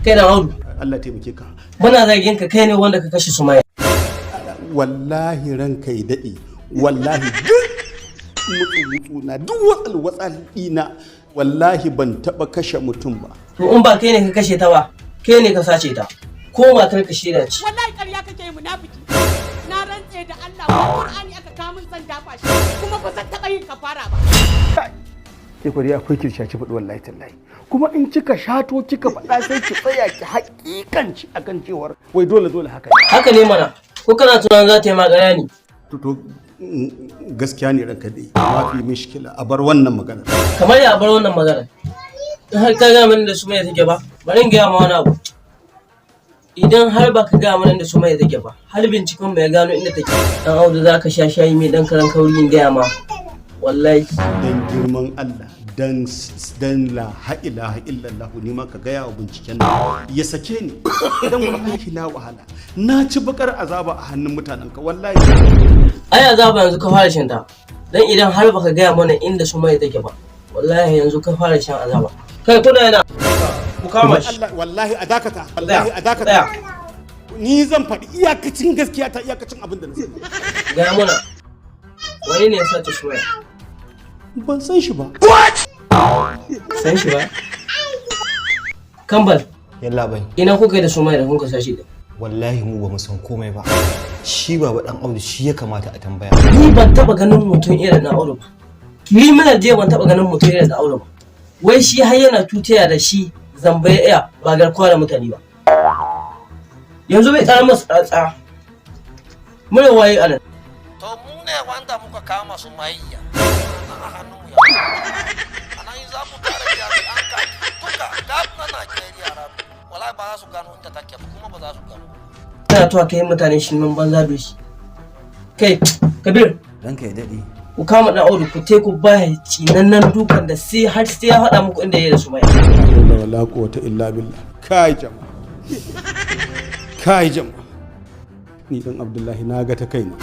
kai da Audu Allah taimake ka. muna zargin ka kai ne wanda ka kashe Sumayya. Wallahi ranka ya daɗe, wallahi duk mutu na duk watsal ɗina wallahi ban taɓa kashe mutum ba. To in ba kai ne ka kashe ta ba, kai ne ka sace ta. Ko matar ka shaida ce. Wallahi ƙarya kake yi munafiki. Na rantse da Allah ko Qur'ani aka kawo min zan dafa shi kuma ba zan taɓa yin kafara ba. Ke kwari akwai kirshaci faɗi wallahi tallahi. Kuma in kika shato kika faɗa sai ki tsaya ki haƙiƙanci akan cewar wai dole haka. Haka ne mana. Ko kana tunanin za ta yi magana ne? To gaskiya ne ranka dai. Mafi mishkila a bar wannan magana. Kamar ya bar wannan magana. In har ka gaya mani da Sumayya take ba, bari in gaya ma wani abu. Idan har ba ka gaya mani da Sumayya take ba, har binciken bai gano inda take. Dan Audu za ka sha shayi mai dan karan kauri in gaya ma. Wallahi. Dan girman Allah, dan la ilaha illallah ni ma ka gaya wa binciken nan ya sake ni. Dan wallahi na wahala. Na ci bakar azaba a hannun mutanen ka wallahi. Ai azaba yanzu ka fara shan ta. Dan idan har baka gaya mana inda Sumayya take ba, wallahi yanzu ka fara shan azaba. Kai kuna yana ku kama shi. Wallahi a dakata, wallahi a dakata. Ni zan faɗi iyakacin gaskiya ta iyakacin abin da na sani. Gaya mana. Wani ne ya sace Sumayya? Ban san shi ba. San shi ba? Kambal. Yalla bai. Ina kuka yi da Sumayya da kun ka sashi da? Wallahi mu ba mu san komai ba. Shi baba dan Audu shi ya kamata a tambaya. Ni ban taba ganin mutum irin na Audu ba. Ni mana je ban taba ganin mutum irin na Audu ba. Wai shi har yana tutaya da shi zambaye iya ba garkuwa da mutane ba. Yanzu bai tsara masa tsatsa. Mure waye anan. To mu ne wanda muka kama Sumayya. A hannun ya. Anan yi za mu tare jami'an ka duka gab na Najeriya rabu. Wallahi ba za su gano inda take ba kuma ba za su gano. Ina tuwa kai mutane shi mun banza da shi. Kai Kabir. Ranka ya dade. Ku kama dan Audu ku te ku ba cinannan dukan da sai har sai ya faɗa muku inda yayi da Sumayya. Wala quwwata illa billah. Kai jama'a. Kai jama'a. Ni dan Abdullahi na ga ta kaina.